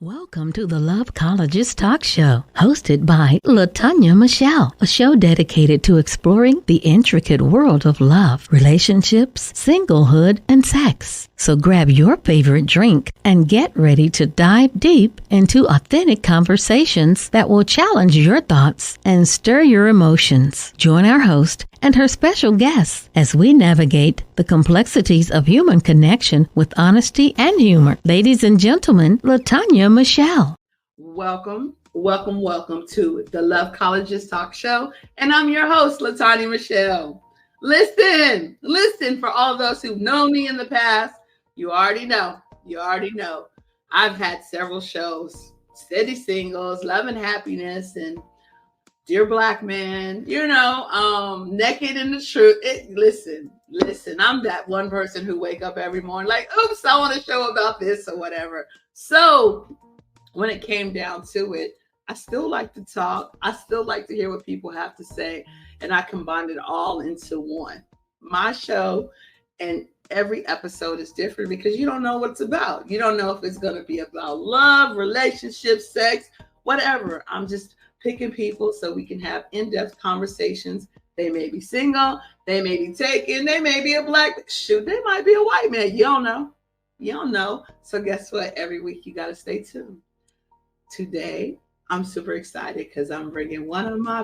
Welcome to the LoveChologist Talk Show, hosted by LaTonya MeChelle, a show dedicated to exploring the intricate world of love, relationships, singlehood, and sex. So grab your favorite drink and get ready to dive deep into authentic conversations that will challenge your thoughts and stir your emotions. Join our host and her special guests as we navigate the complexities of human connection with honesty and humor. Ladies and gentlemen, LaTonya MeChelle. Welcome to the LoveChologist Talk Show. And I'm your host, LaTonya MeChelle. Listen, for all those who've known me in the past, you already know. I've had several shows, Steady Singles, Love and Happiness, and Dear Black Man, Naked in the Truth. Listen, I'm that one person who wake up every morning like, oops, I want a show about this or whatever. So when it came down to it, I still like to talk. I still like to hear what people have to say. And I combined it all into one. My show, and every episode is different because you don't know what it's about. You don't know if it's going to be about love, relationships, sex, whatever. I'm just picking people so we can have in-depth conversations. They may be single, they may be taken, they may be a black, they might be a white man. You don't know. So guess what? Every week you got to stay tuned. Today, I'm super excited because I'm bringing one of my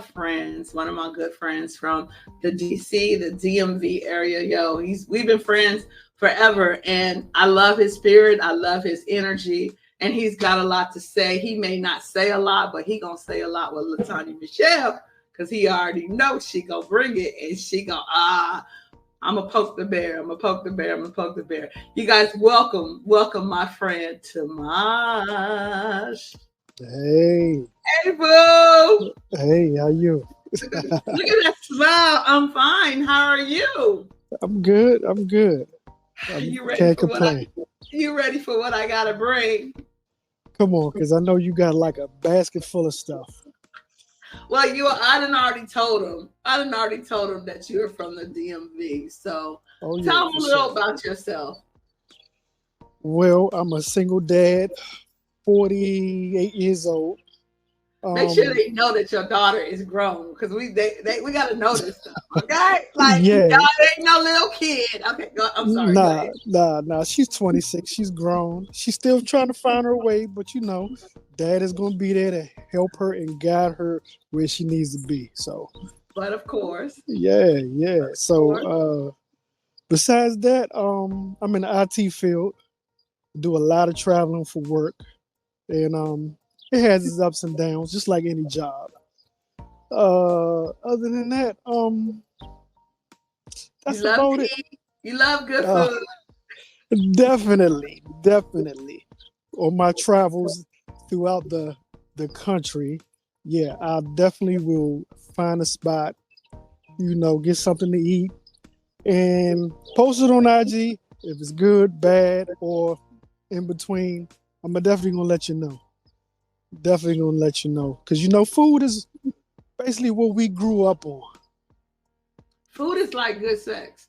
good friends from the DC, the DMV area. We've been friends forever, and I love his spirit. I love his energy, and he's got a lot to say. He may not say a lot, but he gonna say a lot with LaTonya MeChelle because he already knows she gonna bring it, and she gonna I'm gonna poke the bear. You guys, welcome my friend TaMosh. Hey, boo. Hey, how you? Look at that smile. I'm fine. How are you? I'm good. You ready Can't for complain. You ready for what I gotta bring? Come on, because I know you got like a basket full of stuff. Well, I done already told him that you're from the DMV. So tell him a little about yourself. Well, I'm a single dad, 48 years old. Make sure they know that your daughter is grown, because we gotta know this stuff, okay? Like, yeah. Y'all ain't no little kid. Okay, I'm sorry. Nah. She's 26. She's grown. She's still trying to find her way, but Dad is gonna be there to help her and guide her where she needs to be. So. But of course. Yeah. So, besides that, I'm in the IT field. Do a lot of traveling for work, and it has its ups and downs, just like any job. Other than that, that's about it. You love good food. Definitely. On my travels throughout the country, yeah, I definitely will find a spot, get something to eat, and post it on IG. If it's good, bad, or in between, I'm definitely gonna let you know. Because food is basically what we grew up on. Food is like good sex.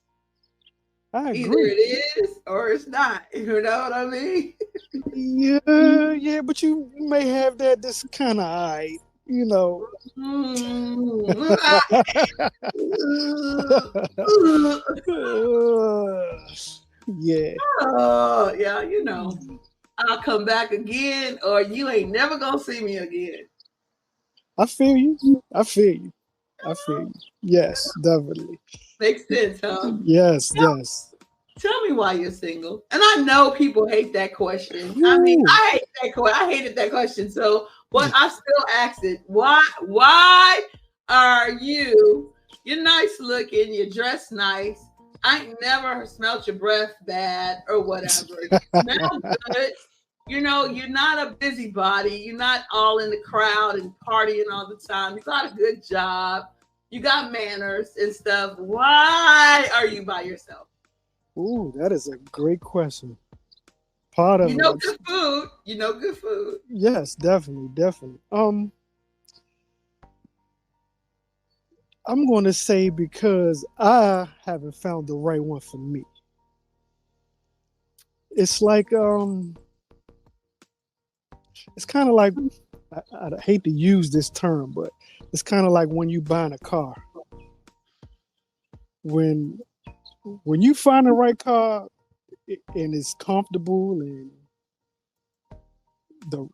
I agree. Either it is or it's not. You know what I mean? Yeah, but you may have that this kind of eye, Yeah. Oh, yeah, I'll come back again, or you ain't never gonna see me again. I feel you. Yes, definitely. Makes sense, huh? Yes. Tell me why you're single. And I know people hate that question. Ooh. I mean, I hated that question. So I still asked it. Why are you're nice looking, you're dressed nice. I ain't never smelled your breath bad or whatever. You smell good. You're not a busybody. You're not all in the crowd and partying all the time. You got a good job. You got manners and stuff. Why are you by yourself? Ooh, that is a great question. Part of good food. Good food. Yes, definitely. I'm going to say because I haven't found the right one for me. It's like It's kind of like, I hate to use this term, but it's kind of like when you buying a car. When you find the right car and it's comfortable and the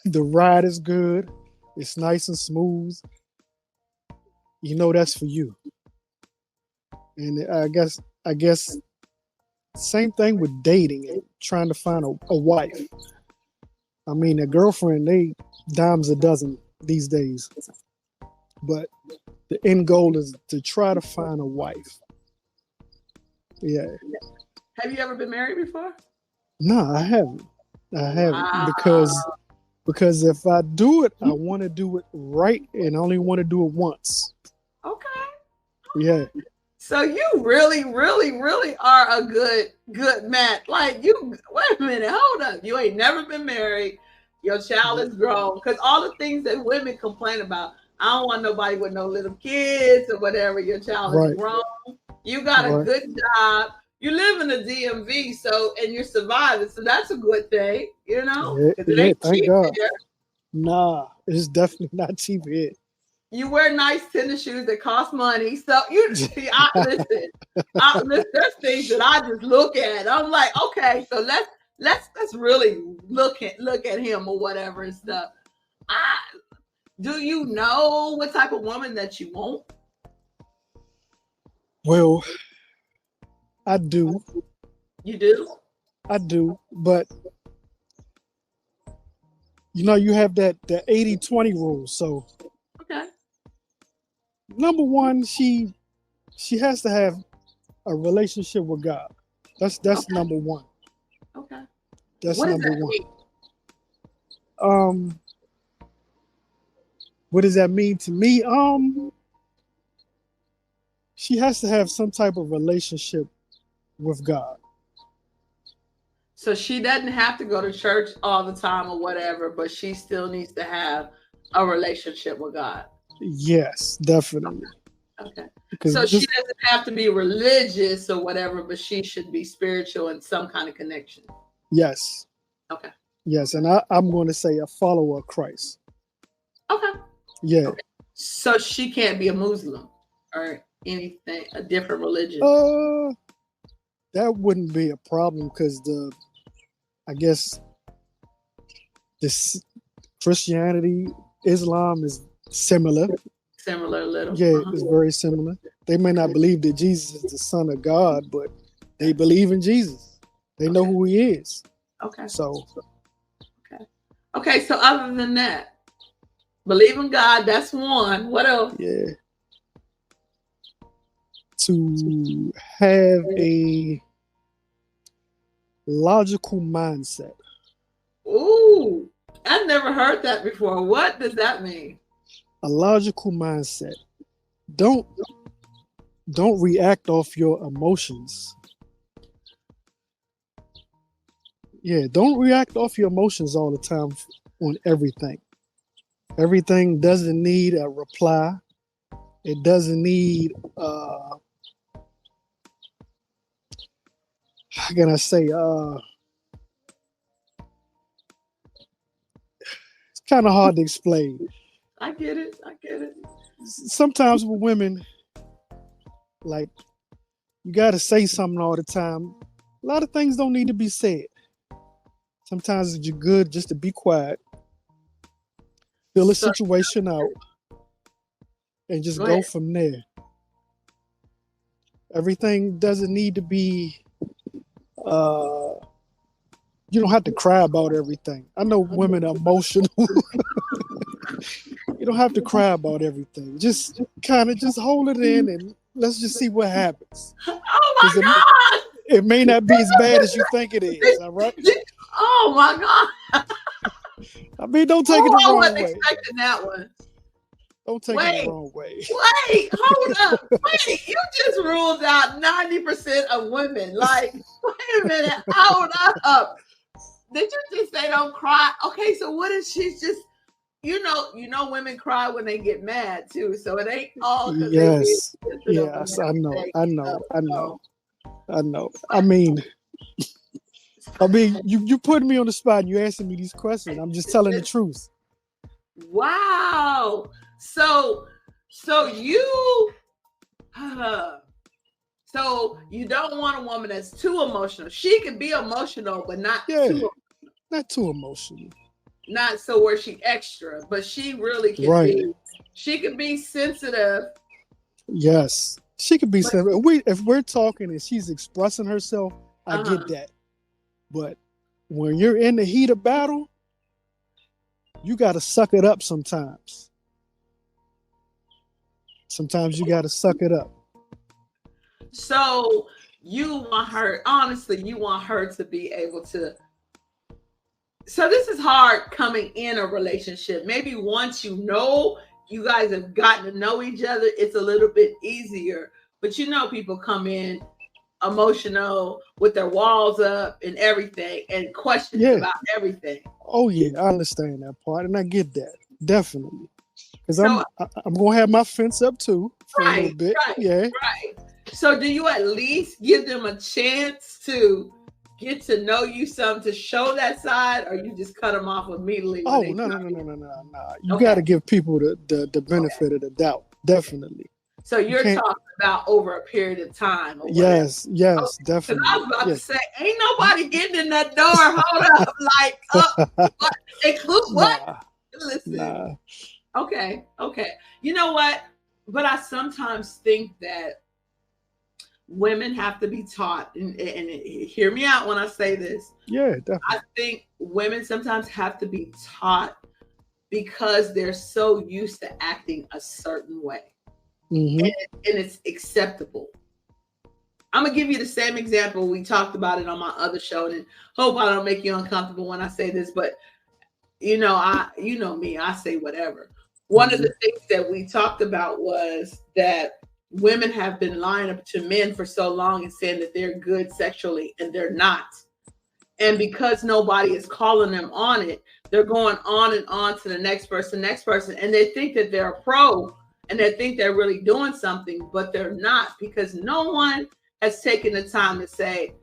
the ride is good, it's nice and smooth, you know that's for you. And I guess same thing with dating and trying to find a wife. I mean, a girlfriend, they dimes a dozen these days. But the end goal is to try to find a wife. Yeah. Have you ever been married before? No, I haven't. Because if I do it, I want to do it right and I only want to do it once. Okay. Yeah. So you really, really, really are a good match. Like you, wait a minute, hold up. You ain't never been married. Your child is grown. Because all the things that women complain about, I don't want nobody with no little kids or whatever. Your child is grown. You got a good job. You live in the DMV, and you're surviving. So that's a good thing, you know? Yeah, thank God. Here. Nah, it's definitely not cheap here. You wear nice tennis shoes that cost money. So you see, listen, there's things that I just look at. I'm like, okay, so let's really look at him or whatever and stuff. Do you know what type of woman that you want? Well, I do. You do? I do, but you have that 80-20 rule. So okay. Number one, she has to have a relationship with God. That's okay. Number one. Okay. That's what number one. What does that mean to me? She has to have some type of relationship with God. So she doesn't have to go to church all the time or whatever, but she still needs to have a relationship with God. Yes, definitely. Okay. So she doesn't have to be religious or whatever, but she should be spiritual in some kind of connection. Yes. Okay. Yes, and I'm going to say a follower of Christ. Okay. Yeah. Okay. So she can't be a Muslim or anything, a different religion. That wouldn't be a problem because I guess this Christianity, Islam is similar. Similar a little. Yeah, it's very similar. They may not believe that Jesus is the Son of God, but they believe in Jesus. They know who he is. Okay. So. Okay, so other than that, believe in God, that's one. What else? Yeah. To have a logical mindset. Ooh, I've never heard that before. What does that mean? A logical mindset. Don't react off your emotions. Yeah, don't react off your emotions all the time on everything. Everything doesn't need a reply. It doesn't need how can I say it's kind of hard to explain. I get it. Sometimes with women, like, you got to say something all the time. A lot of things don't need to be said. Sometimes it's good just to be quiet, feel a situation out, and just go from there. Everything doesn't need to be, you don't have to cry about everything. I know women are emotional. You don't have to cry about everything. Just kind of just hold it in and let's just see what happens. Oh my God! It may not be as bad as you think it is, all right? Oh my God! I mean, don't take it the wrong way. I wasn't expecting that one. Don't take it the wrong way. Wait, hold up. Wait, you just ruled out 90% of women. Like, wait a minute, hold up. Did you just say don't cry? Okay, so what if she's just, you know, women cry when they get mad too. So it ain't all. Yes, I know. I mean, I mean, you putting me on the spot and you asking me these questions. I'm just telling the truth. Wow. So you so you don't want a woman that's too emotional. She can be emotional, but not too emotional. Not so where she extra, but she really can be. She can be sensitive. Yes, she could be sensitive. If we're talking and she's expressing herself, I get that. But when you're in the heat of battle, you got to suck it up sometimes. Sometimes you got to suck it up. So you want her, honestly, you want her to be able to. So this is hard coming in a relationship. Maybe once you know, you guys have gotten to know each other, it's a little bit easier. But you know, people come in emotional with their walls up and everything and questions about everything. Oh yeah, I understand that part and I get that. Definitely. Because I'm gonna have my fence up too for a little bit. Right. So do you at least give them a chance to get to know you some to show that side, or you just cut them off immediately? Oh no. You got to give people the benefit of the doubt. Definitely. So you're talking about over a period of time. Yes, definitely. Because I was about to say, ain't nobody getting in that door. Hold up, like, include what? Nah, Listen. Nah. Okay. You know what? But I sometimes think that women have to be taught, and hear me out when I say this. Yeah, definitely. I think women sometimes have to be taught because they're so used to acting a certain way. Mm-hmm. And it's acceptable. I'm gonna give you the same example. We talked about it on my other show, and hope I don't make you uncomfortable when I say this, but you know me, I say whatever. One of the things that we talked about was that women have been lying up to men for so long and saying that they're good sexually, and they're not. And because nobody is calling them on it, they're going on and on to the next person, and they think that they're a pro. And they think they're really doing something, but they're not, because no one has taken the time to say,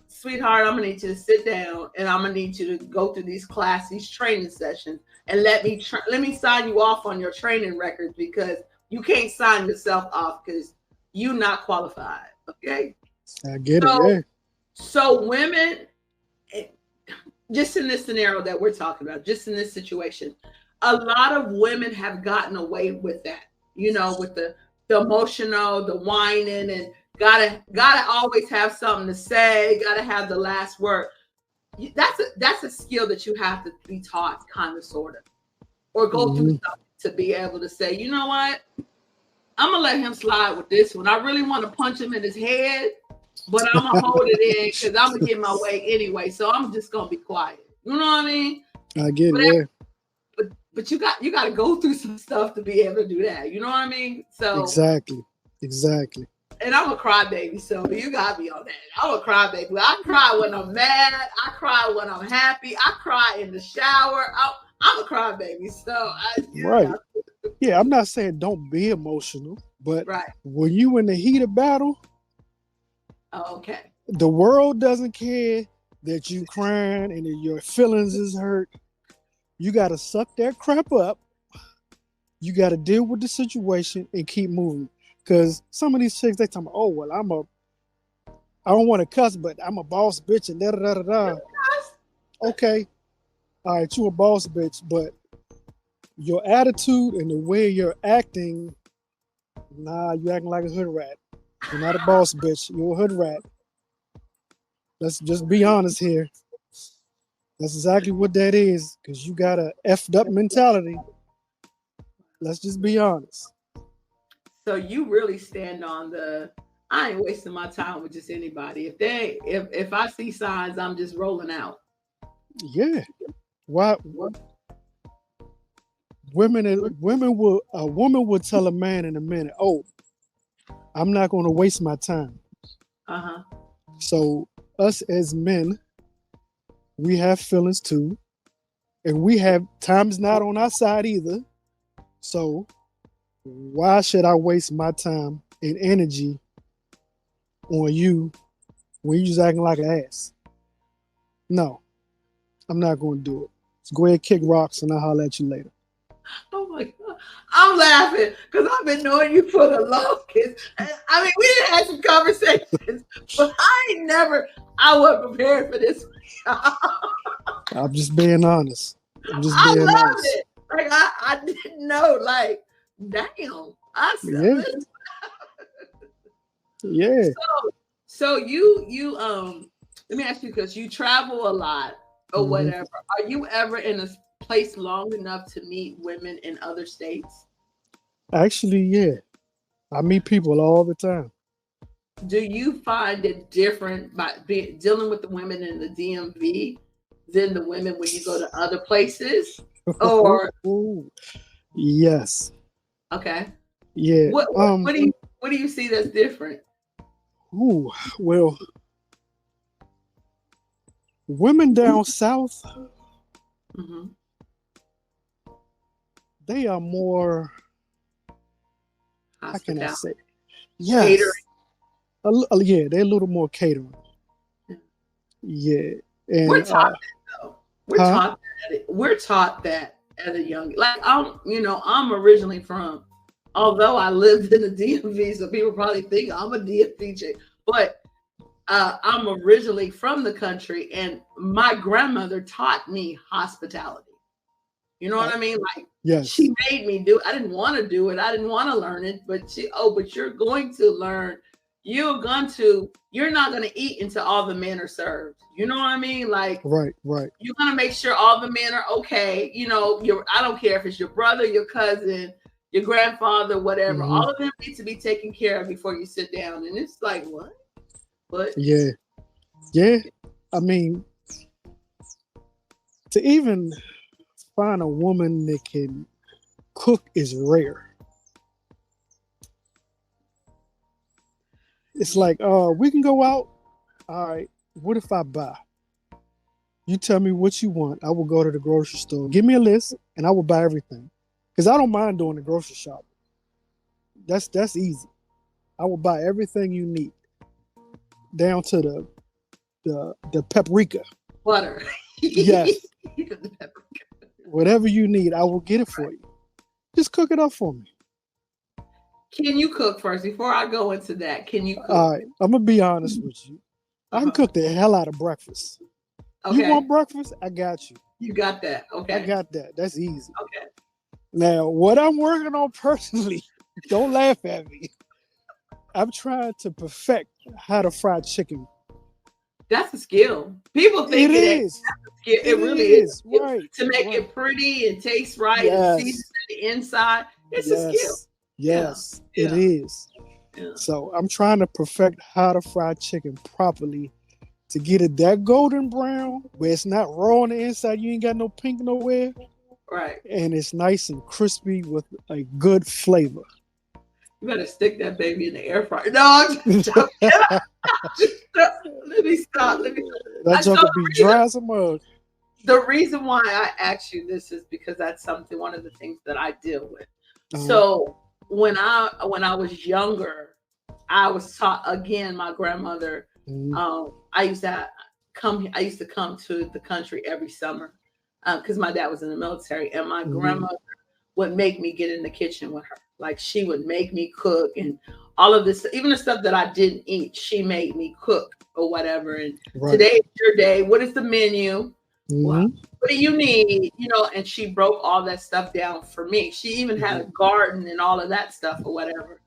sweetheart, I'm gonna need you to sit down and I'm gonna need you to go through these training sessions, and let me sign you off on your training records, because you can't sign yourself off because you're not qualified. Okay. I get it. So women, just in this scenario that we're talking about, just in this situation, a lot of women have gotten away with that, with the emotional, the whining, and gotta always have something to say, gotta have the last word. That's a skill that you have to be taught, kind of, sort of, or go through something to be able to say, you know what, I'm gonna let him slide with this one. I really want to punch him in his head, but I'm gonna hold it in because I'm gonna get my way anyway. So I'm just gonna be quiet. You know what I mean? I get it. But you got to go through some stuff to be able to do that. You know what I mean? So exactly. And I'm a crybaby, so you got me on that. I'm a crybaby. I cry when I'm mad. I cry when I'm happy. I cry in the shower. I'm a crybaby. So Yeah, I'm not saying don't be emotional, but right. when you in the heat of battle, okay, the world doesn't care that you crying and that your feelings is hurt. You got to suck that crap up. You got to deal with the situation and keep moving. Because some of these chicks, they tell me, oh, well, I don't want to cuss, but I'm a boss bitch and da-da-da-da-da. Okay. All right, you a boss bitch, but your attitude and the way you're acting, you acting like a hood rat. You're not a boss bitch. You're a hood rat. Let's just be honest here. That's exactly what that is, because you got a effed up mentality. Let's just be honest. So you really stand on I ain't wasting my time with just anybody. If I see signs, I'm just rolling out. Yeah. Why? A woman will tell a man in a minute, oh, I'm not going to waste my time. So us as men, we have feelings too, and we have time's not on our side either. So why should I waste my time and energy on you when you just acting like an ass? No, I'm not going to do it. Let's go ahead, kick rocks, and I'll holler at you later. Oh my God. I'm laughing because I've been knowing you for the longest. I mean, we didn't have some conversations, but I wasn't prepared for this. I'm just being honest. I loved it. Like, I didn't know, like, damn. I said, yeah. So you let me ask you, because you travel a lot or whatever. Are you ever in a place long enough to meet women in other states? Actually, yeah. I meet people all the time. Do you find it different by dealing with the women in the DMV than the women when you go to other places? Or yes. Okay. Yeah. What do you see that's different? Well, women down south, they are more, how can I say? Yes. Yeah, they're a little more catering. Yeah. And we're taught that, though. We're taught that at a young, like, I'm originally from, although I lived in the DMV, so people probably think I'm a DMV chick, but I'm originally from the country, and my grandmother taught me hospitality. You know what I mean? Like, yes. She made me do it. I didn't want to do it. I didn't want to learn it, but but you're going to learn. You're not going to eat until all the men are served. You know what I mean? Like, right. You're going to make sure all the men are okay. I don't care if it's your brother, your cousin, your grandfather, whatever. All of them need to be taken care of before you sit down. And it's like, what? But yeah. I mean, to even find a woman that can cook is rare. It's like, we can go out. All right, what if I buy? You tell me what you want. I will go to the grocery store. Give me a list, and I will buy everything. Because I don't mind doing the grocery shop. That's easy. I will buy everything you need, down to the paprika. Butter. Yes. Whatever you need, I will get it for you. Just cook it up for me. Can you cook first before I go into that? Can you cook? All right, I'm gonna be honest with you. I can cook the hell out of breakfast. Okay. You want breakfast? I got you. You got that. Okay. I got that. That's easy. Okay. Now, what I'm working on personally, don't laugh at me. I'm trying to perfect how to fry chicken. That's a skill. People think it is. It really is. Right. To make it pretty and taste right and season the inside. It's a skill. Yes, it is. Yeah. So I'm trying to perfect how to fry chicken properly to get it that golden brown where it's not raw on the inside. You ain't got no pink nowhere. Right. And it's nice and crispy with a good flavor. You better stick that baby in the air fryer. No, I'm just joking. Let me stop. That junk will be dry as a mug. The reason why I asked you this is because that's one of the things that I deal with. So when I was younger, I was taught, again, my grandmother, I used to come to the country every summer because my dad was in the military, and my grandmother would make me get in the kitchen with her. Like, she would make me cook, and all of this, even the stuff that I didn't eat, she made me cook or whatever. And today is your day. What is the menu? What do you need? And she broke all that stuff down for me. She even had a garden and all of that stuff or whatever.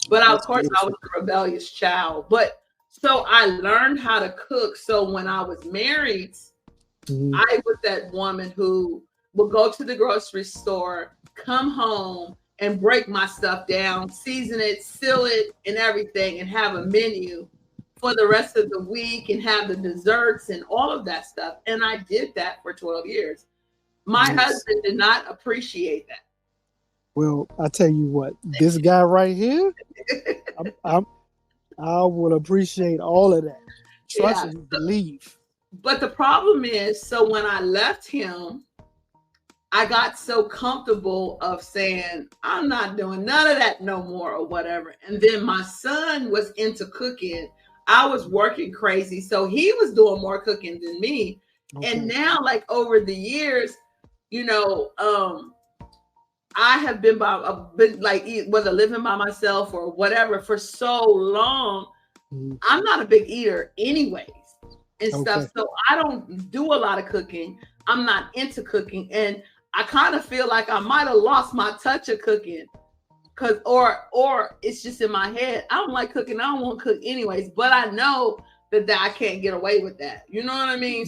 But of course, I was a rebellious child. But so I learned how to cook. So when I was married, I was that woman who would go to the grocery store, come home, and break my stuff down, season it, seal it, and everything, and have a menu for the rest of the week, and have the desserts and all of that stuff. And I did that for 12 years. My husband did not appreciate that. Well, I tell you what, this guy right here, I will appreciate all of that. Trust and believe. But the problem is, so when I left him, I got so comfortable of saying, I'm not doing none of that no more or whatever. And then my son was into cooking. I was working crazy. So he was doing more cooking than me. And now, like over the years, you know, I have been like whether living by myself or whatever for so long. I'm not a big eater anyways and stuff. So I don't do a lot of cooking. I'm not into cooking. And I kind of feel like I might have lost my touch of cooking. Or it's just in my head. I don't like cooking. I don't want to cook anyways. But I know that I can't get away with that. You know what I mean?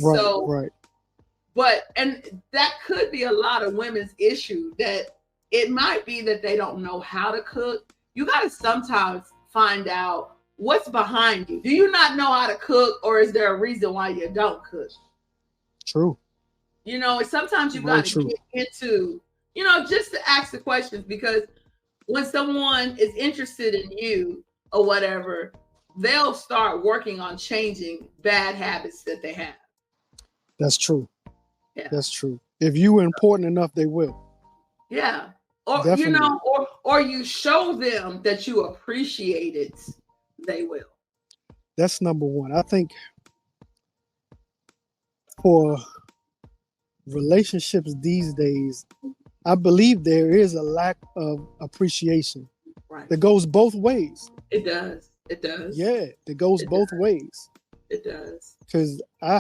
And that could be a lot of women's issue, that it might be that they don't know how to cook. You got to sometimes find out what's behind you. Do you not know how to cook, or is there a reason why you don't cook? True. You know, and sometimes you got to get into, you know, just to ask the questions, because when someone is interested in you or whatever, they'll start working on changing bad habits that they have. That's true. Yeah. That's true. If you were important enough, they will. Yeah. Or, definitely. You know, or you show them that you appreciate it, they will. That's number one. I think for relationships these days, I believe there is a lack of appreciation. Right. That goes both ways. It does. It does. Yeah, it goes both ways. It does. Because I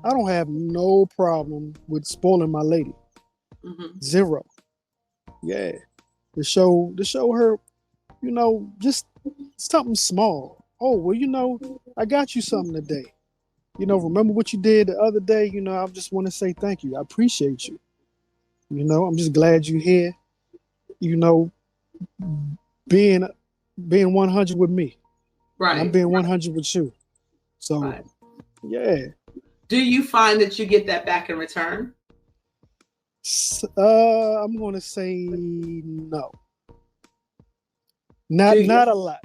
don't have no problem with spoiling my lady. Zero. Yeah. To show her, you know, just something small. Oh, well, you know, I got you something today. You know, remember what you did the other day? You know, I just want to say thank you. I appreciate you. You know, I'm just glad you're here. You know, being 100 with me. Right. I'm being 100 with you. So, yeah. Do you find that you get that back in return? I'm going to say no. Not a lot.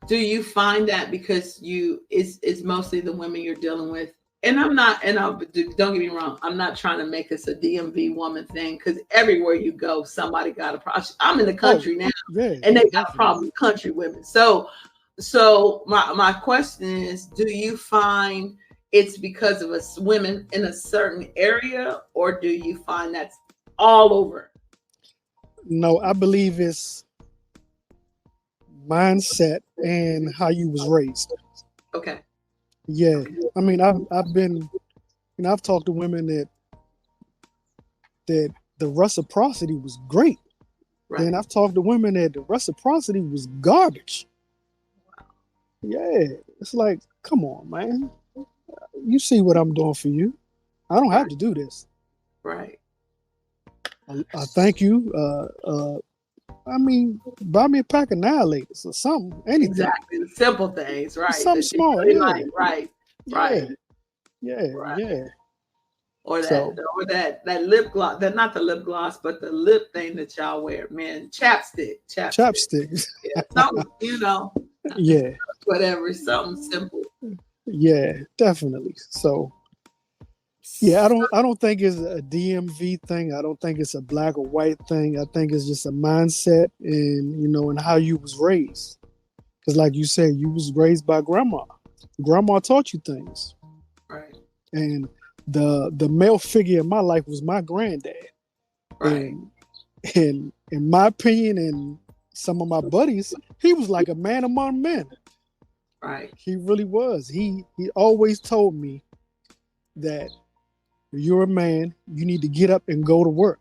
Do you find that because it's mostly the women you're dealing with? And don't get me wrong, I'm not trying to make this a DMV woman thing, because everywhere you go, somebody got a problem. I'm in the country now, and they got a problem with country women. So my question is, do you find it's because of us women in a certain area, or do you find that's all over? No, I believe it's mindset and how you was raised. Okay. Yeah. I mean, I've been, you know, I've talked to women that the reciprocity was great. Right. And I've talked to women that the reciprocity was garbage. Wow. Yeah. It's like, come on, man. You see what I'm doing for you. I don't have to do this. Right. I thank you. I mean, buy me a pack of Annihilators or something. Anything. Exactly. The simple things, right? Something small. Yeah. Like, right. Yeah. Or that lip gloss. That not the lip gloss, but the lip thing that y'all wear, man. Chapstick. Yeah, something, you know. Yeah. Whatever. Something simple. Yeah, definitely. So yeah, I don't think it's a DMV thing. I don't think it's a black or white thing. I think it's just a mindset and, you know, and how you was raised. Because like you said, you was raised by grandma. Grandma taught you things. Right. And the male figure in my life was my granddad. Right. And in my opinion and some of my buddies, he was like a man among men. Right. He really was. He always told me that you're a man, you need to get up and go to work.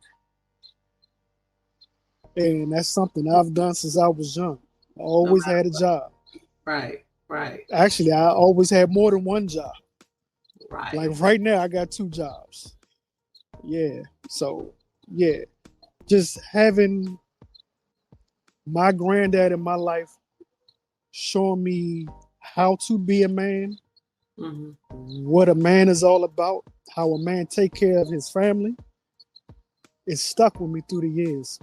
And that's something I've done since I was young. I always had a job. Right. Actually, I always had more than one job. Right. Like right now, I got 2 jobs. Yeah. So, yeah. Just having my granddad in my life showing me how to be a man, what a man is all about, how a man take care of his family. It stuck with me through the years.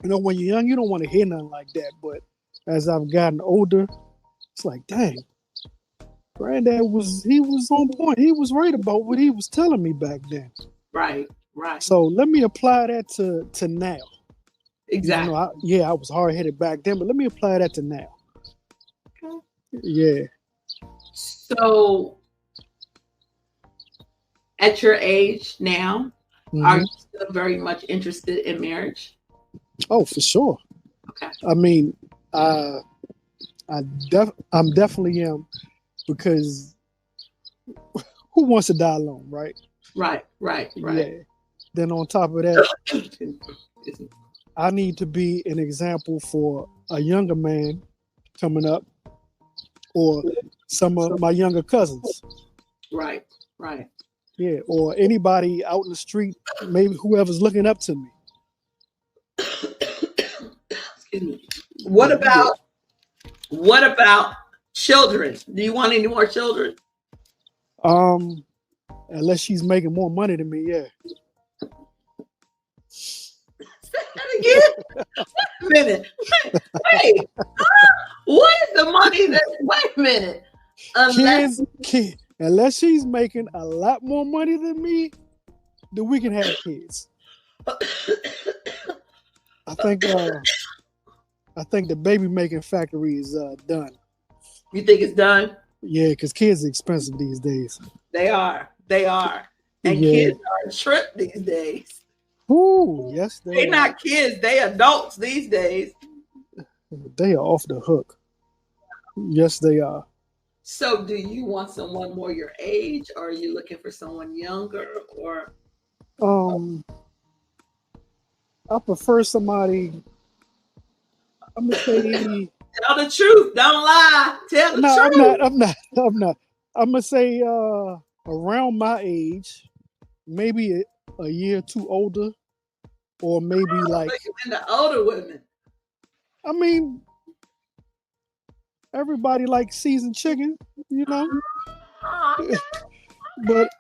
You know, when you're young, you don't want to hear nothing like that. But as I've gotten older, it's like, dang, granddad was on point. He was right about what he was telling me back then. Right. So let me apply that to now. Exactly. You know, I was hard-headed back then, but let me apply that to now. Okay. Yeah. So at your age now, Mm-hmm. are you still very much interested in marriage? Oh, for sure. Okay. I mean, I'm definitely am, because who wants to die alone, right? Right. Yeah. Then on top of that, I need to be an example for a younger man coming up, or some of my younger cousins. Right. Yeah, or anybody out in the street, maybe whoever's looking up to me. Excuse me. What about children? Do you want any more children? Unless she's making more money than me, yeah. Say that again. Wait a minute. Wait. What is the money that? Wait a minute. Unless she's making a lot more money than me, then we can have kids. I think the baby making factory is done. You think it's done? Yeah, because kids are expensive these days. They are. And kids are a trip these days. Ooh, yes, they're not kids. They adults these days. They are off the hook. Yes, they are. So do you want someone more your age, or are you looking for someone younger, or? I prefer somebody, I'm gonna say. Tell the truth. Don't lie. Tell the truth. I'm not. I'm gonna say around my age, maybe a year or two older, or maybe like the older women. I mean, everybody likes seasoned chicken, you know. But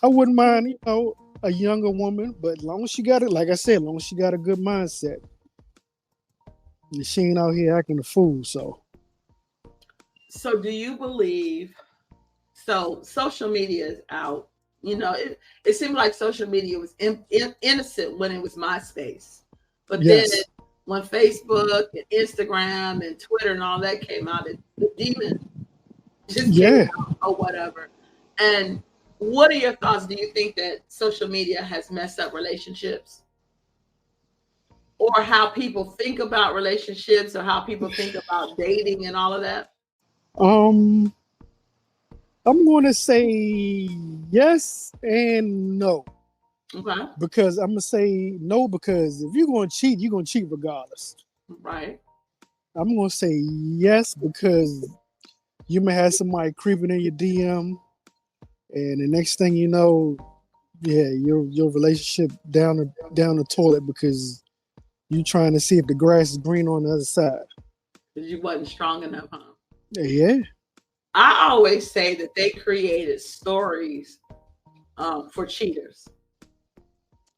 I wouldn't mind, a younger woman, but as long as she got it, like I said, as long as she got a good mindset. And she ain't out here acting a fool, so. So do you believe, so social media is out, it seemed like social media was innocent when it was MySpace. But yes. Then when Facebook and Instagram and Twitter and all that came out, the demon just came out or whatever. And what are your thoughts? Do you think that social media has messed up relationships? Or how people think about relationships, or how people think about dating and all of that? I'm going to say yes and no. Okay. Because I'm going to say no, because if you're going to cheat, you're going to cheat regardless. Right. I'm going to say yes, because you may have somebody creeping in your DM, and the next thing you know, your relationship down the toilet, because you trying to see if the grass is green on the other side. Because you wasn't strong enough, huh? Yeah. I always say that they created stories for cheaters.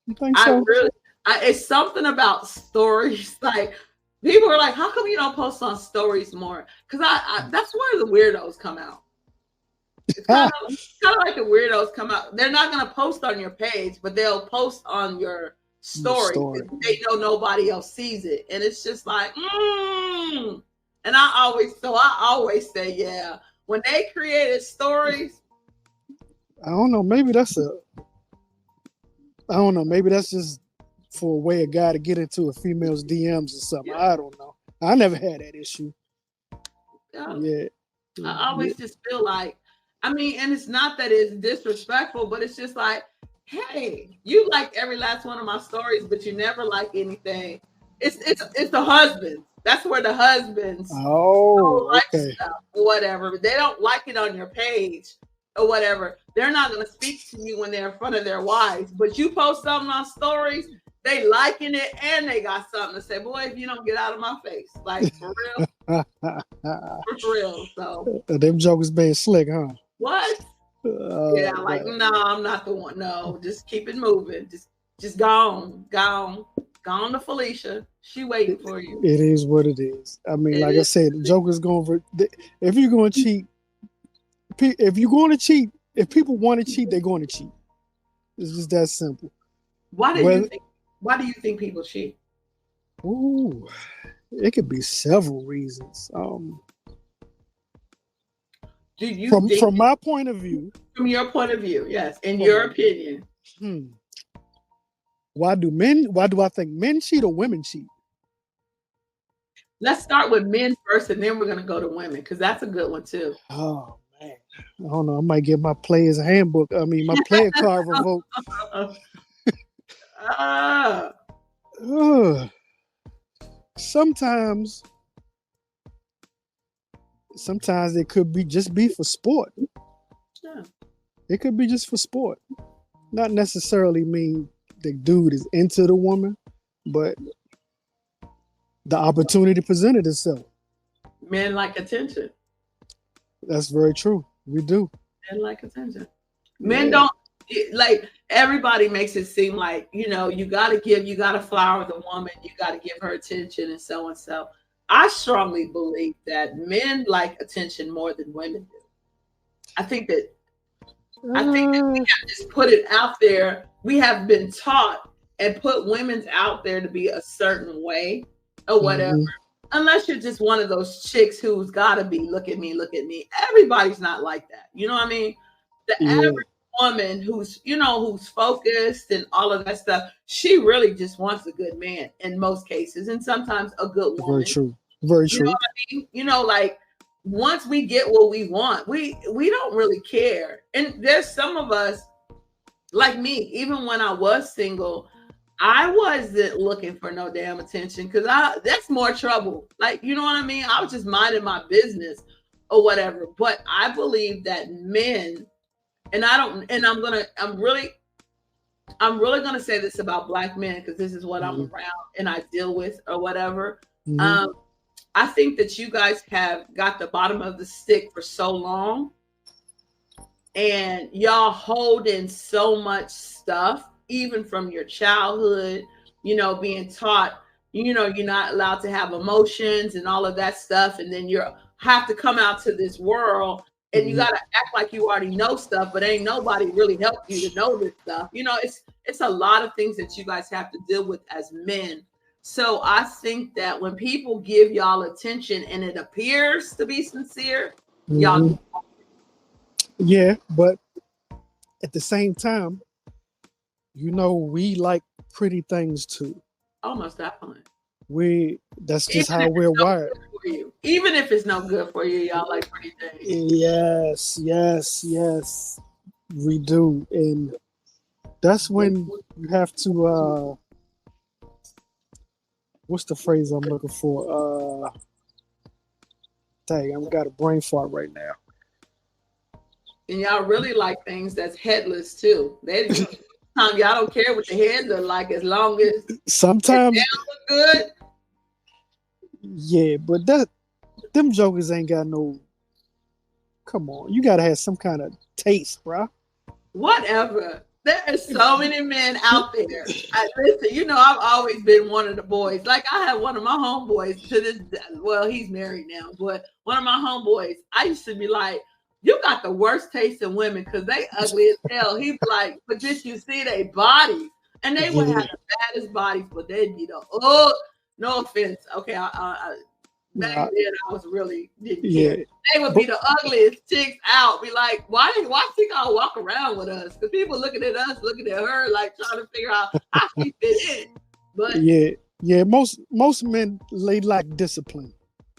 You think so? It's something about stories. Like, people are like, how come you don't post on stories more? Because that's where the weirdos come out. It's kind of like the weirdos come out. They're not going to post on your page, but they'll post on your story. They know nobody else sees it. And it's just like, And I always say, yeah. When they created stories, I don't know. Maybe that's just for a way a guy to get into a female's DMs or something. Yeah. I don't know. I never had that issue. Yeah. I always just feel like, and it's not that it's disrespectful, but it's just like, hey, you like every last one of my stories, but you never like anything. It's the husbands. That's where the husbands like stuff or whatever. They don't like it on your page or whatever. They're not going to speak to you when they're in front of their wives. But you post something on stories, they liking it, and they got something to say. Boy, if you don't get out of my face, like, for real. For real. So them jokers being slick, huh? What? Yeah, like, no, I'm not the one. No, just keep it moving. Just go on to Felicia. She waiting for you. It is what it is. Like I said, the joker's going for. If you're going to cheat, if people want to cheat, they're going to cheat. It's just that simple. Why do you think people cheat? Ooh, it could be several reasons. From my point of view, From your point of view, yes. In your opinion. Why do I think men cheat or women cheat? Let's start with men first, and then we're going to go to women, because that's a good one too. Oh man, I don't know. I might get my player's handbook. I mean, my player card revoked. Sometimes it could be for sport. Yeah. It could be just for sport. Not necessarily mean the dude is into the woman, but the opportunity presented itself. Men like attention. That's very true. We do. Men like attention. Men don't, like, everybody makes it seem like, you got to flower the woman, you got to give her attention and so and so. I strongly believe that men like attention more than women do. I think that we have just put it out there. We have been taught and put women's out there to be a certain way or whatever. Unless you're just one of those chicks who's got to be, look at me. Everybody's not like that. You know what I mean? The average woman who's focused and all of that stuff, she really just wants a good man in most cases, and sometimes a good woman. Very true. Very true. You know what I mean? Like, once we get what we want, we don't really care. And there's some of us, like me, even when I was single, I wasn't looking for no damn attention, because that's more trouble. Like, you know what I mean? I was just minding my business or whatever. But I believe that men, and I'm really gonna say this about Black men, because this is what I'm around and I deal with or whatever. I think that you guys have got the bottom of the stick for so long, and y'all hold in so much stuff, even from your childhood, being taught, you're not allowed to have emotions and all of that stuff. And then you have to come out to this world and you got to act like you already know stuff, but ain't nobody really helped you to know this stuff. It's a lot of things that you guys have to deal with as men. So I think that when people give y'all attention and it appears to be sincere, y'all. Yeah, but at the same time, we like pretty things too. Almost definitely. That's just how we're wired. Even if it's no good for you, y'all like pretty things. Yes, we do. And that's when you have to what's the phrase I'm looking for? Dang, I've got a brain fart right now. And y'all really like things that's headless too. Y'all don't care what the head look like, as long as sometimes it look good. Yeah, but them jokers ain't got no. Come on, you gotta have some kind of taste, bro. Whatever. There are so many men out there. Listen, I've always been one of the boys. Like, I have one of my homeboys to this. Well, he's married now, but one of my homeboys, I used to be like, you got the worst taste in women because they ugly as hell. He'd be like, but just you see their bodies. And they would have the baddest bodies, but they'd be no offense. Okay, back then I was really didn't care. They would be the ugliest chicks out. Be like, why she gotta walk around with us? Because people looking at us, looking at her, like trying to figure out how she fit in. But yeah, most men, they lack discipline.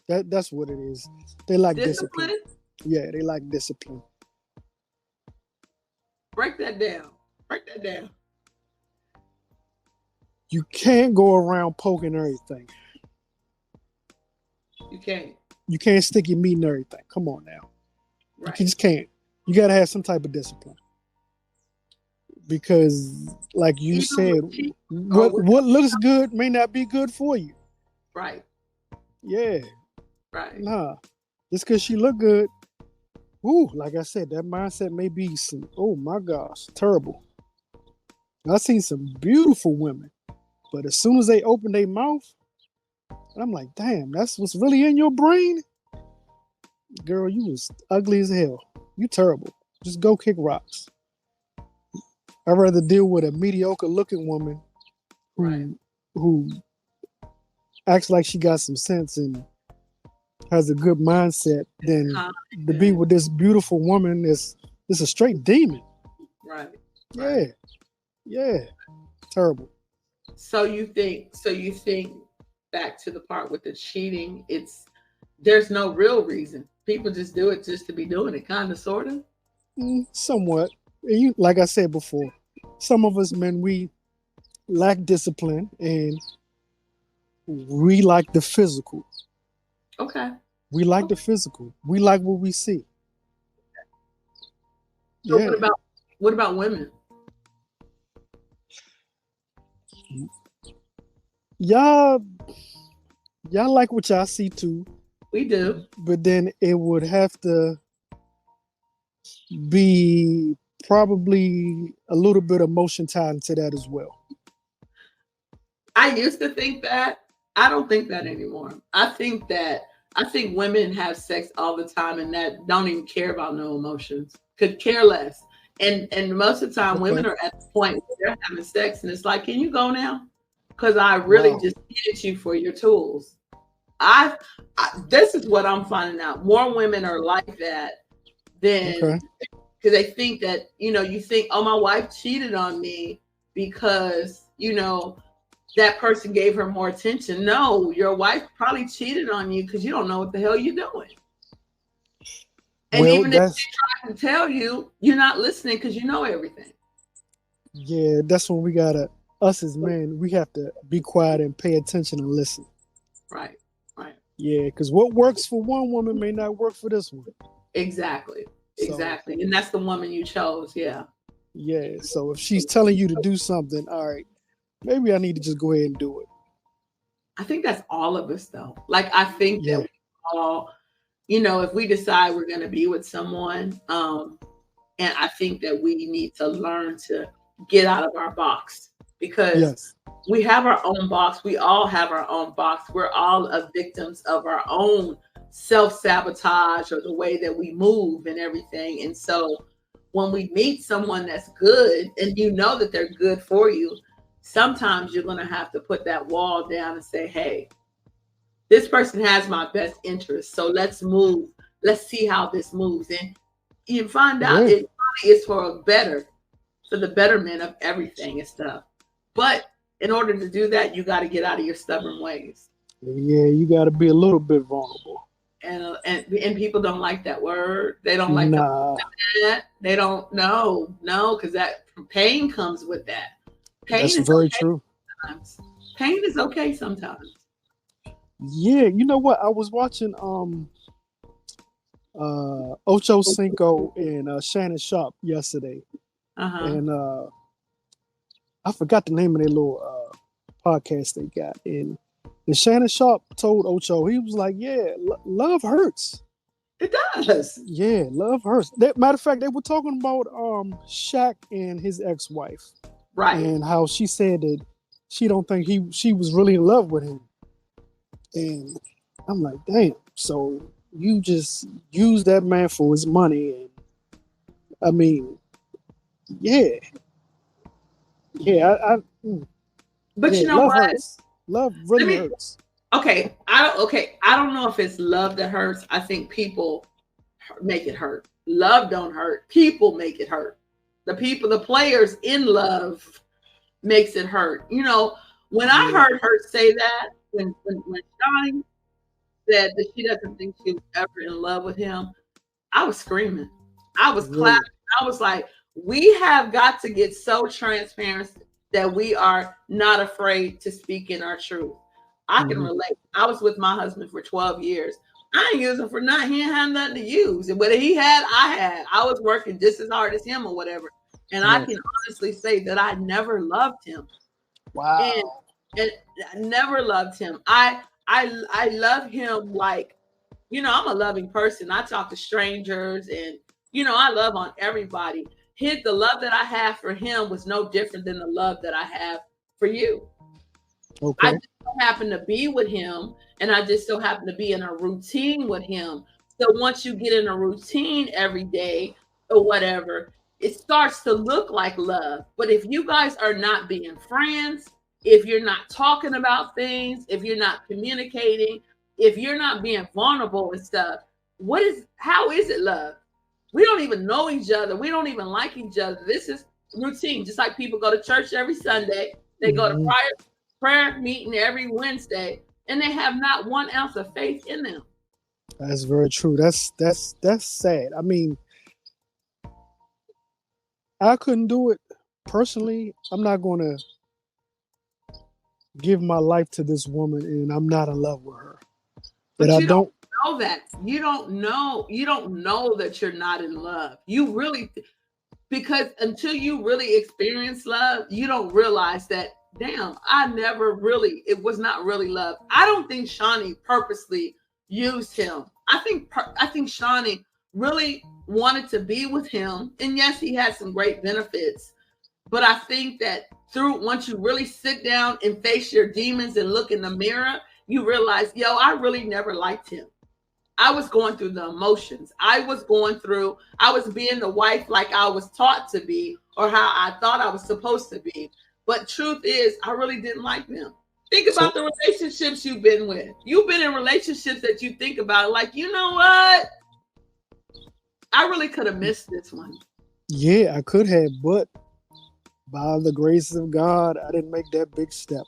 That's what it is. They like discipline. Yeah, they like discipline. Break that down. You can't go around poking everything. You can't. You can't stick your meat in everything. Come on now. Right. You just can't. You got to have some type of discipline. Because, like you said, what looks good may not be good for you. Right. Yeah. Right. Nah. Just because she look good, like I said, that mindset may be some, oh my gosh, terrible. I've seen some beautiful women, but as soon as they open their mouth, I'm like, damn, that's what's really in your brain? Girl, you was ugly as hell. You terrible. Just go kick rocks. I'd rather deal with a mediocre looking woman who acts like she got some sense and has a good mindset than to be with this beautiful woman that's It's a straight demon. Right. Yeah. Yeah. Terrible. So you think back to the part with the cheating, there's no real reason. People just do it just to be doing it, kind of, sort of. Somewhat. And like I said before, some of us men, we lack discipline and we like the physical. Okay. We like the physical. We like what we see. So what about women? Y'all like what y'all see too. We do. But then it would have to be probably a little bit of emotion tied into that as well. I used to think that. I don't think that anymore. I think women have sex all the time and that don't even care about no emotions. Could care less. And most of the time women are at the point where they're having sex and it's like, can you go now? Because I really just needed you for your tools. This is what I'm finding out. More women are like that than because they think that, you think, oh, my wife cheated on me because, that person gave her more attention. No, your wife probably cheated on you because you don't know what the hell you're doing. And even if she tries to tell you, you're not listening because you know everything. Yeah, that's when us as men, we have to be quiet and pay attention and listen. Right. Yeah, because what works for one woman may not work for this one. Exactly. And that's the woman you chose. Yeah. Yeah. So if she's telling you to do something, all right, maybe I need to just go ahead and do it. I think that's all of us, though. Like, I think that we all, if we decide we're going to be with someone, and I think that we need to learn to get out of our box because we have our own box. We all have our own box. We're all victims of our own self-sabotage or the way that we move and everything. And so when we meet someone that's good and you know that they're good for you, sometimes you're going to have to put that wall down and say, hey, this person has my best interest. So let's move. Let's see how this moves. And you find out it probably is for the betterment of everything and stuff. But in order to do that, you got to get out of your stubborn ways. Yeah, you got to be a little bit vulnerable. And people don't like that word. They don't like that. They don't know. No, because that pain comes with that. That's very true. Sometimes. Pain is okay sometimes. Yeah, you know what? I was watching Ocho Cinco and Shannon Sharp yesterday. And I forgot the name of their little podcast they got. And Shannon Sharp told Ocho, he was like, yeah, love hurts. It does. Yeah, love hurts. Matter of fact, they were talking about Shaq and his ex-wife. Right. And how she said that she don't think she was really in love with him. And I'm like, damn, so you just use that man for his money. And I mean, yeah. But you know what? Hurts. Love really hurts. Okay. I don't know if it's love that hurts. I think people make it hurt. Love don't hurt. People make it hurt. The players in love makes it hurt. When I heard her say that, when Shawnee said that she doesn't think she was ever in love with him, I was screaming. I was clapping. I was like, we have got to get so transparent that we are not afraid to speak in our truth. I can relate. I was with my husband for 12 years. I ain't using for nothing. He ain't had nothing to use. And whether he had, I had. I was working just as hard as him or whatever. And I can honestly say that I never loved him. Wow. And I never loved him. I love him like, I'm a loving person. I talk to strangers and, I love on everybody. The love that I have for him was no different than the love that I have for you. Okay. I just so happen to be with him and I just so happen to be in a routine with him. So once you get in a routine every day or whatever, it starts to look like love. But if you guys are not being friends, if you're not talking about things, if you're not communicating, if you're not being vulnerable and stuff, how is it love? We don't even know each other. We don't even like each other. This is routine. Just like people go to church every Sunday, they go to prayer meeting every Wednesday, and they have not 1 ounce of faith in them. That's very true. That's sad. I mean, I couldn't do it personally. I'm not going to give my life to this woman, and I'm not in love with her. But you don't know that. You don't know that you're not in love. You really, because until you really experience love, you don't realize that, damn, it was not really love. I don't think Shawnee purposely used him. I think Shawnee really wanted to be with him. And yes, he had some great benefits. But I think that once you really sit down and face your demons and look in the mirror, you realize, I really never liked him. I was going through the emotions. I was being the wife like I was taught to be, or how I thought I was supposed to be. But truth is, I really didn't like them. Think about the relationships you've been with. You've been in relationships that you think about, like, you know what? I really could have missed this one. Yeah, I could have, but by the grace of God, I didn't make that big step.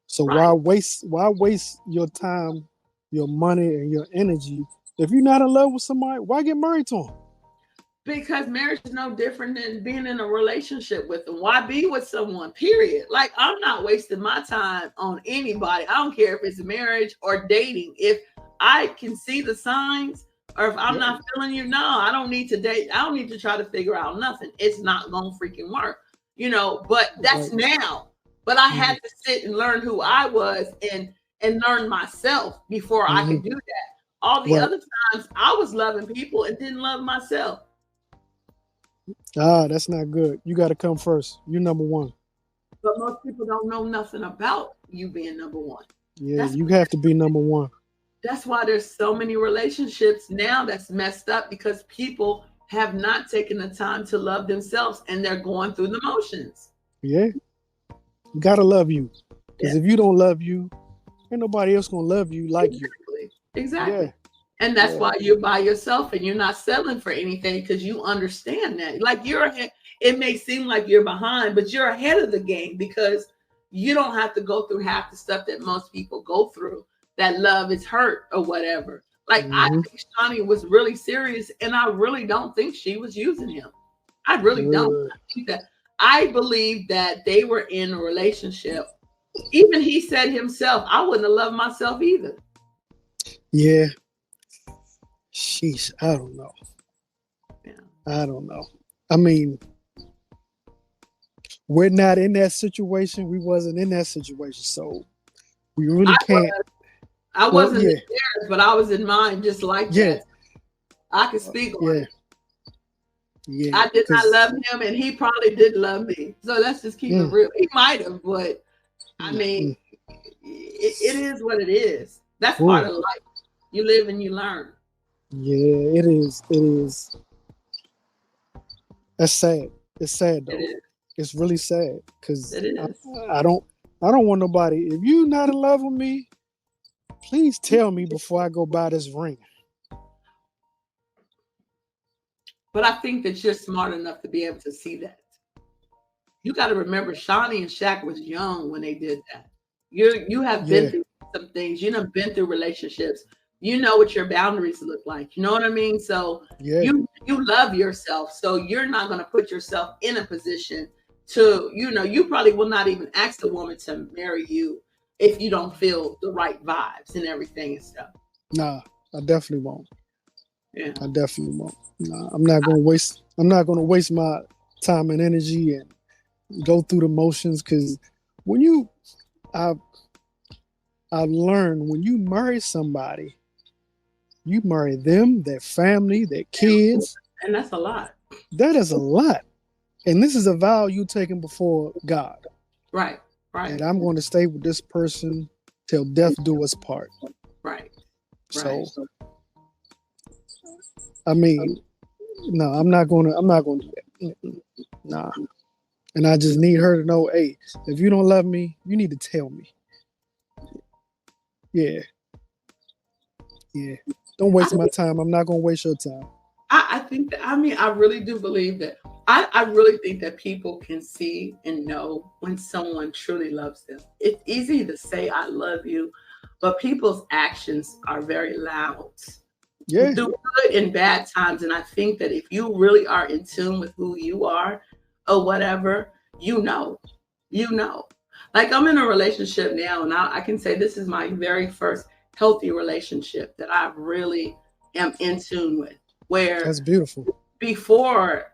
So why waste your time, your money, and your energy? If you're not in love with somebody, why get married to them? Because marriage is no different than being in a relationship with them. Why be with someone, period? Like, I'm not wasting my time on anybody. I don't care if it's marriage or dating. If I can see the signs, or if I'm not feeling you, no, I don't need to date. I don't need to try to figure out nothing. It's not going to freaking work, but that's now. But I had to sit and learn who I was and learn myself before I could do that. All the other times I was loving people and didn't love myself. That's not good. You got to come first. You're number one. But most people don't know nothing about you being number one. Yeah, you have to be number one. That's why there's so many relationships now that's messed up, because people have not taken the time to love themselves and they're going through the motions. Yeah. You got to love you. Because if you don't love you, ain't nobody else going to love you like you. Exactly. Yeah. And that's why you're by yourself and you're not settling for anything, because you understand that. Like, you're ahead. It may seem like you're behind, but you're ahead of the game, because you don't have to go through half the stuff that most people go through. That love is hurt or whatever. Like, I think Shawnee was really serious, and I really don't think she was using him. I really don't. I believe that they were in a relationship. Even he said himself, I wouldn't have loved myself either. Yeah. Sheesh, I don't know. Yeah. I don't know. I mean, we're not in that situation. We wasn't in that situation, so we really can't. I wasn't in theirs, but I was in mine, just like that. I can speak on it. Yeah, I did not love him, and he probably did love me. So let's just keep it real. He might have, but I mean, it is what it is. That's part of life. You live and you learn. Yeah, it is. It is. That's sad. It's sad though. It's really sad, because I don't want nobody. If you're not in love with me, please tell me before I go buy this ring. But I think that you're smart enough to be able to see that. You got to remember, Shawnee and Shaq was young when they did that. You have been through some things. You have been through relationships. You know what your boundaries look like. You know what I mean? So you love yourself. So you're not going to put yourself in a position to, you probably will not even ask the woman to marry you if you don't feel the right vibes and everything and stuff. Nah, I definitely won't. Yeah, I definitely won't. Nah, I'm not going to waste my time and energy and go through the motions, because I've learned when you marry somebody, you marry them, their family, their kids. And that's a lot. That is a lot. And this is a vow you taking before God. Right. And I'm going to stay with this person till death do us part. Right. So, I mean, no, I'm not going to do that. Nah. And I just need her to know, hey, if you don't love me, you need to tell me. Yeah. Don't waste my time. I'm not going to waste your time. I think that, I really do believe that. I really think that people can see and know when someone truly loves them. It's easy to say, I love you, but people's actions are very loud. Yeah. Through good and bad times. And I think that if you really are in tune with who you are or whatever, you know. Like I'm in a relationship now, and I can say this is my very first healthy relationship that I really am in tune with. Where That's beautiful. Before,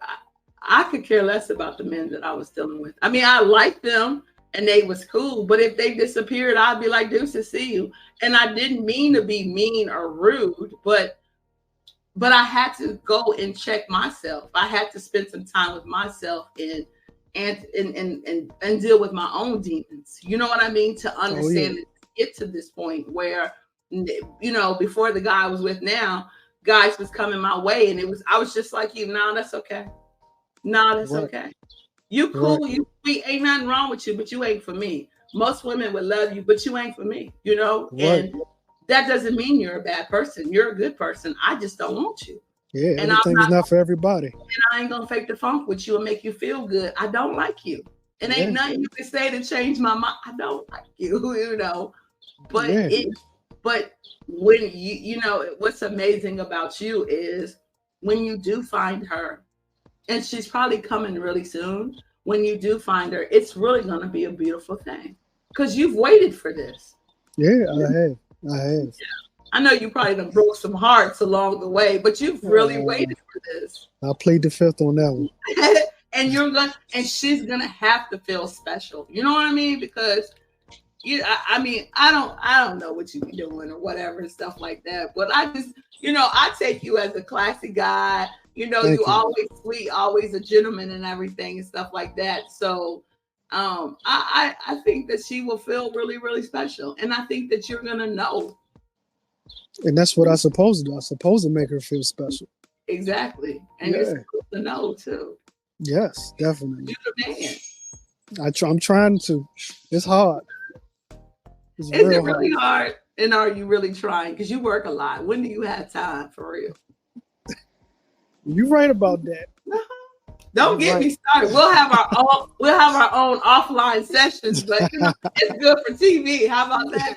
I could care less about the men that I was dealing with. I liked them and they was cool, but if they disappeared, I'd be like, deuces, see you. And I didn't mean to be mean or rude, but I had to go and check myself. I had to spend some time with myself and deal with my own demons. You know what I mean? To understand and get to this point where, before the guy I was with now, guys was coming my way, and I was just like, no, that's okay. No, that's okay. You cool, you sweet, ain't nothing wrong with you, but you ain't for me. Most women would love you, but you ain't for me, and that doesn't mean you're a bad person. You're a good person. I just don't want you. Yeah, and everything's not for everybody. And I ain't gonna fake the funk with you and make you feel good. I don't like you. And ain't nothing you can say to change my mind. I don't like you, But but when what's amazing about you is when you do find her, and she's probably coming really soon. When you do find her, it's really gonna be a beautiful thing because you've waited for this. Yeah, I have. Yeah. I know you probably done broke some hearts along the way, but you've really waited for this. I'll plead the fifth on that one. and she's gonna have to feel special. You know what I mean? Because I don't know what you be doing or whatever and stuff like that. But I just, I take you as a classy guy. You always sweet, always a gentleman and everything and stuff like that. So I think that she will feel really, really special. And I think that you're gonna know. And that's what I'm supposed to do. I'm supposed to make her feel special. Exactly. And you're supposed to know too. Yes, definitely. You're the man. I'm trying to. It's hard. Is it really hard? And are you really trying? Because you work a lot. When do you have time for real? You're right about that. Don't get me started. We'll have our own offline sessions, but it's good for TV. How about that?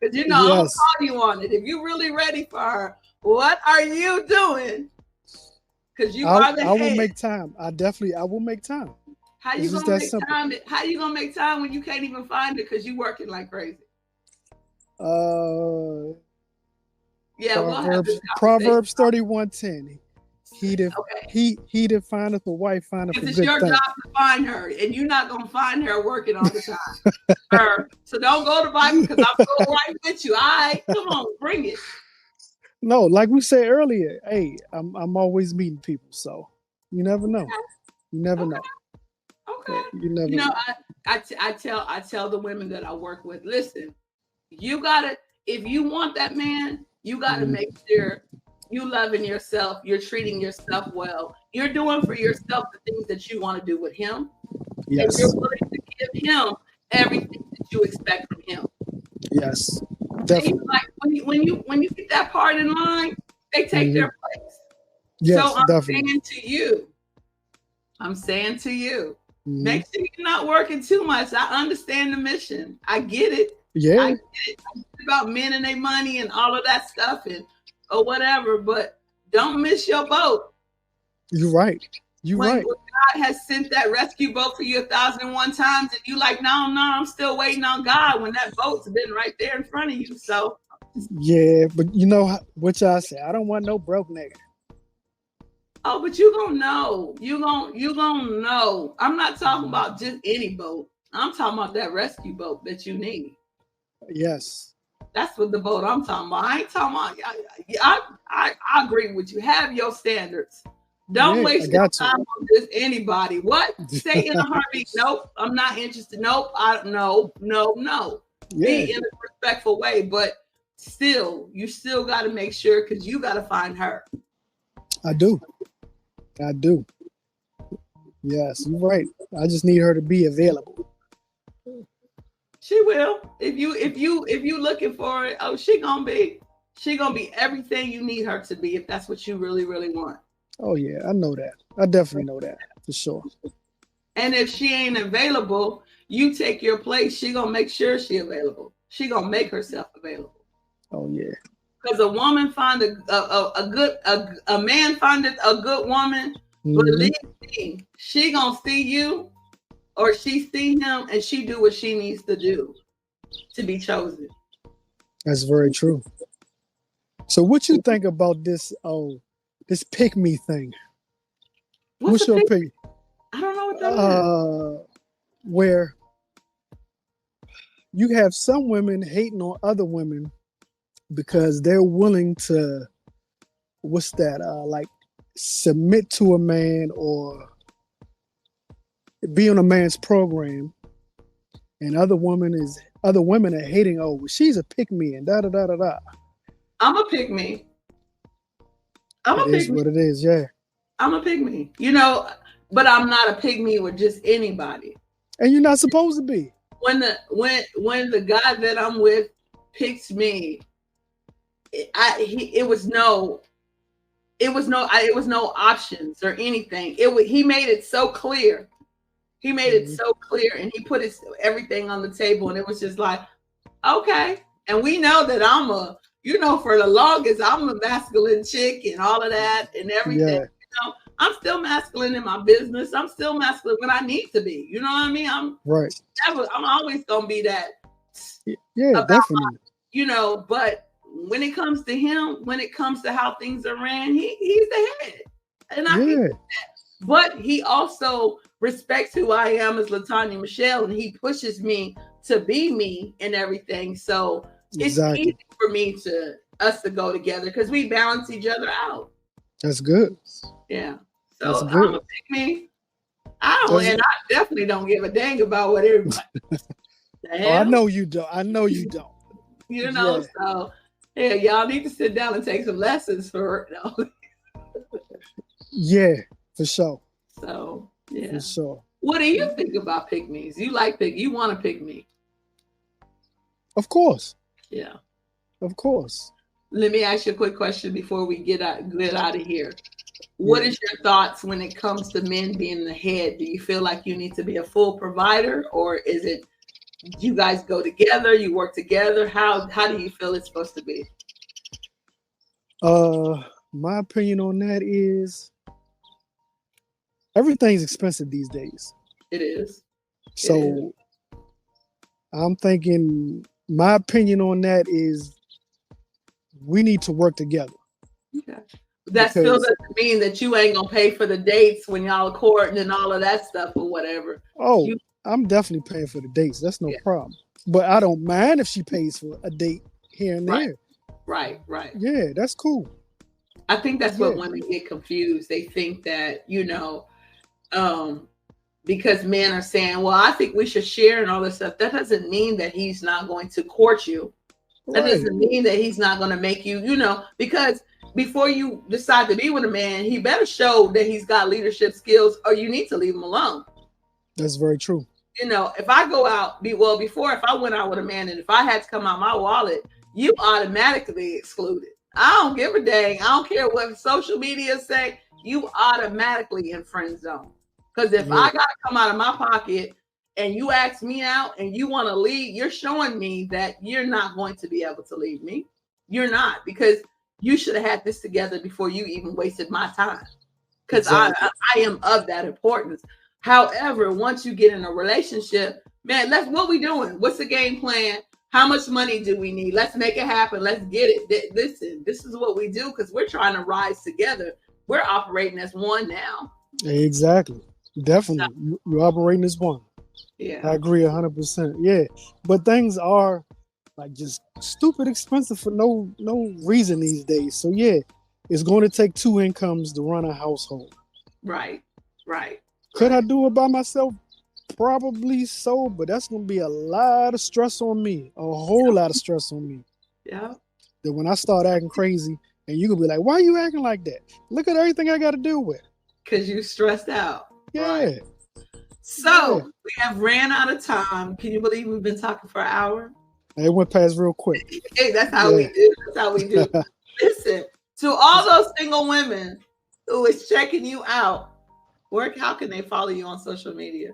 Because I'll call you on it. If you're really ready for her, what are you doing? Because I will make time. I will make time. How you gonna make time? How you gonna make time when you can't even find it because you working like crazy? Proverbs 31:10. He that findeth a wife findeth a good thing. It's your job to find her, and you're not gonna find her working all the time. So don't go to Bible because I'm going right with you. All right, come on, bring it. No, like we said earlier, hey, I'm always meeting people, so you never know. You never know. Okay. You never know. I tell the women that I work with, listen, you gotta, if you want that man, you gotta make sure you loving yourself, you're treating yourself well, you're doing for yourself the things that you want to do with him. Yes. And you're willing to give him everything that you expect from him. Yes. Definitely. Like when you get that part in line, they take their place. Yes, so I'm definitely. saying to you, make sure you're not working too much. I understand the mission. I get it. Yeah. I get it. I get about men and their money and all of that stuff or whatever, but don't miss your boat. You're right. When God has sent that rescue boat for you 1,001 times, and you like, no, I'm still waiting on God when that boat's been right there in front of you. So yeah, but you know what y'all say? I don't want no broke nigga. Oh, but you gonna know. You gonna know. I'm not talking about just any boat. I'm talking about that rescue boat that you need. Yes. That's what the boat I'm talking about. I ain't talking about. I agree with you. Have your standards. Don't waste your time on just anybody. What? Say in a heartbeat. Nope, I'm not interested. Nope, no. Yeah. Be in a respectful way, but still, you still got to make sure because you got to find her. I do. Yes, you're right. I just need her to be available. She will. If you looking for it, she gonna be. She gonna be everything you need her to be if that's what you really, really want. Oh yeah, I know that. I definitely know that for sure. And if she ain't available, you take your place. She gonna make sure she available. She gonna make herself available. Oh yeah. Because a woman find a man find a good woman. Believe me, she gonna see you, or she see him, and she do what she needs to do to be chosen. That's very true. So what you think about this? This pick me thing. What's your pick? I don't know what that is. Where you have some women hating on other women because they're willing to, like submit to a man or be on a man's program, and other women are hating. Oh, well, she's a pick me and da da da da da. I'm a pick me. It is what it is. Yeah. I'm a pick me. You know, but I'm not a pick me with just anybody. And you're not supposed to be. When the guy that I'm with picks me, it was no options or anything. He made it so clear. He made it so clear, and he put everything on the table, and it was just like, okay. And we know that for the longest, I'm a masculine chick and all of that and everything. Yeah. You know, I'm still masculine in my business. I'm still masculine when I need to be. You know what I mean? I'm always gonna be that. Yeah, definitely. But when it comes to him, when it comes to how things are ran, he's the head. And I think that. But he also respects who I am as LaTonya MeChelle, and he pushes me to be me and everything. So it's easy for us to go together because we balance each other out. That's good. Yeah. So I'm gonna pick me. I definitely don't give a dang about what everybody. I know you don't. So yeah, y'all need to sit down and take some lessons for it. Yeah, for sure. So yeah. For sure. What do you think about pick me's? You want to pick me? Of course. Yeah. Of course. Let me ask you a quick question before we get out of here. What is your thoughts when it comes to men being the head? Do you feel like you need to be a full provider, or is it you guys go together, you work together? How do you feel it's supposed to be? My opinion on that is everything's expensive these days. It is. So I'm thinking my opinion on that is we need to work together. Okay. That still doesn't mean that you ain't gonna pay for the dates when y'all are courting and all of that stuff or whatever. Oh, I'm definitely paying for the dates. That's no problem. But I don't mind if she pays for a date here and there. Right. Yeah, that's cool. I think that's what women get confused. They think that, because men are saying, well, I think we should share and all this stuff. That doesn't mean that he's not going to court you. That doesn't mean that he's not going to make you, because before you decide to be with a man, he better show that he's got leadership skills, or you need to leave him alone. That's very true. If I go out, if I went out with a man and if I had to come out my wallet, you automatically excluded. I don't give a dang. I don't care what social media say. You automatically in friend zone. Because if I got to come out of my pocket and you ask me out and you want to leave, you're showing me that you're not going to be able to leave me. You're not, because you should have had this together before you even wasted my time. Because I am of that importance. However, once you get in a relationship, man, that's what we doing. What's the game plan? How much money do we need? Let's make it happen. Let's get it. Listen, this is what we do because we're trying to rise together. We're operating as one now. Exactly. Definitely. You're operating as one. Yeah. I agree 100%. Yeah. But things are like just stupid expensive for no reason these days. So yeah, it's going to take two incomes to run a household. Right. Could I do it by myself? Probably so, but that's going to be a lot of stress on me. A whole lot of stress on me. Yeah. That when I start acting crazy, and you can be like, why are you acting like that? Look at everything I got to deal with. Because you stressed out. Yeah. Right. So we have ran out of time. Can you believe we've been talking for an hour? It went past real quick. Hey, that's how we do. That's how we do. Listen, to all those single women who is checking you out, how can they follow you on social media?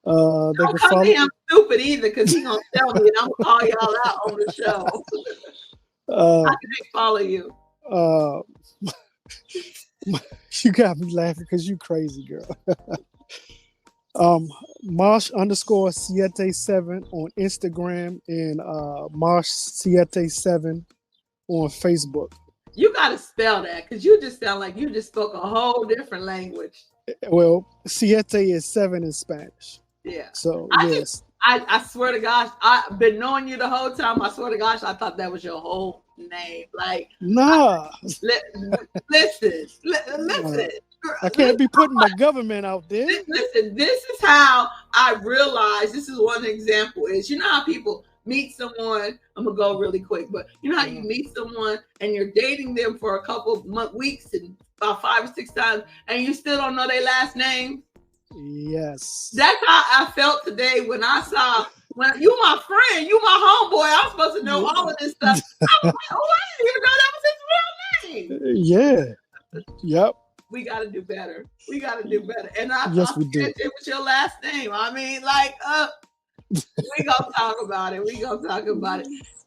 Don't come to him stupid either, because he's gonna tell me and I'm gonna call y'all out on the show. How can they follow you? You got me laughing because you crazy, girl. Mosh_Siete7 on Instagram and Mosh7 on Facebook. You gotta spell that, because you just sound like you just spoke a whole different language. Well, Siete is 7 in Spanish. Yeah. So yes. I swear to gosh, I've been knowing you the whole time. I swear to gosh, I thought that was your whole name. Like, nah. Listen. I can't be putting my government out there. Listen, this is how I realized. This is one example. Is you know how people meet someone. I'm gonna go really quick, but you know how you meet someone and you're dating them for a couple of weeks and about 5 or 6 times, and you still don't know their last name. Yes. That's how I felt today when I saw, when you my friend, you my homeboy, I'm supposed to know all of this stuff. I was like, oh, I didn't even know that was his real name. Yeah. Yep. We got to do better. We got to do better. And I yes, we do. It was your last name. I mean, like, we gonna talk about it.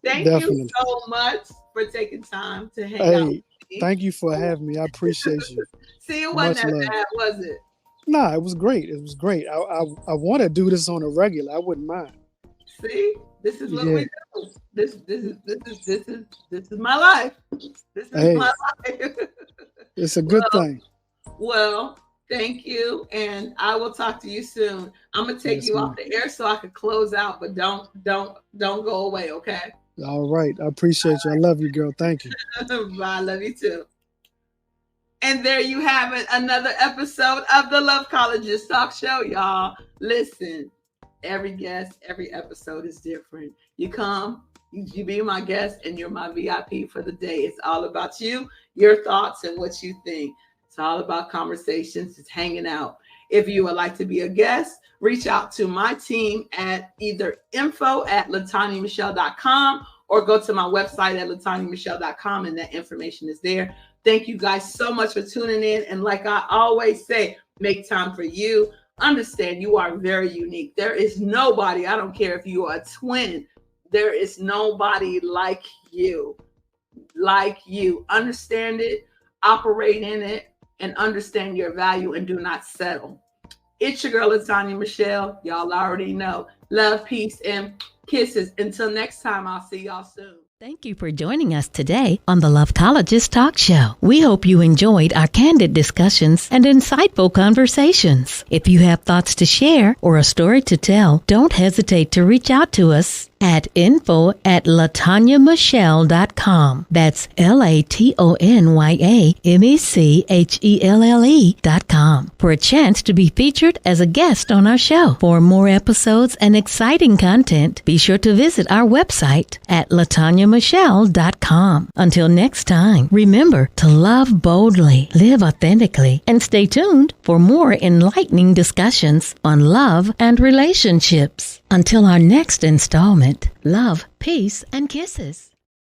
Thank you so much for taking time to hang out with me. Thank you for having me. I appreciate you. See, it wasn't that bad, was it? Nah, it was great. I want to do this on a regular. I wouldn't mind. See, this is what we do. This is my life. This is my life. It's a good thing. Well, thank you, and I will talk to you soon. I'm gonna take you off the air so I can close out, but don't go away, okay? All right, I appreciate you. I love you, girl. Thank you. Bye. I love you too. And there you have it, another episode of the LoveChologist Talk Show, y'all. Listen, every guest, every episode is different. You come, you be my guest, and you're my VIP for the day. It's all about you, your thoughts, and what you think. It's all about conversations. It's hanging out. If you would like to be a guest, reach out to my team at either info@LaTonyaMeChelle.com or go to my website at LaTonyaMeChelle.com, and that information is there. Thank you guys so much for tuning in. And like I always say, make time for you. Understand you are very unique. There is nobody, I don't care if you are a twin, there is nobody like you. Understand it, operate in it, and understand your value, and do not settle. It's your girl, LaTonya MeChelle. Y'all already know. Love, peace, and kisses. Until next time, I'll see y'all soon. Thank you for joining us today on the LoveChologist Talk Show. We hope you enjoyed our candid discussions and insightful conversations. If you have thoughts to share or a story to tell, don't hesitate to reach out to us at info@LaTonyaMeChelle.com. That's LaTonyaMeChelle.com for a chance to be featured as a guest on our show. For more episodes and exciting content, be sure to visit our website at LaTonyaMeChelle.com. Until next time, remember to love boldly, live authentically, and stay tuned for more enlightening discussions on love and relationships. Until our next installment, love, peace, and kisses.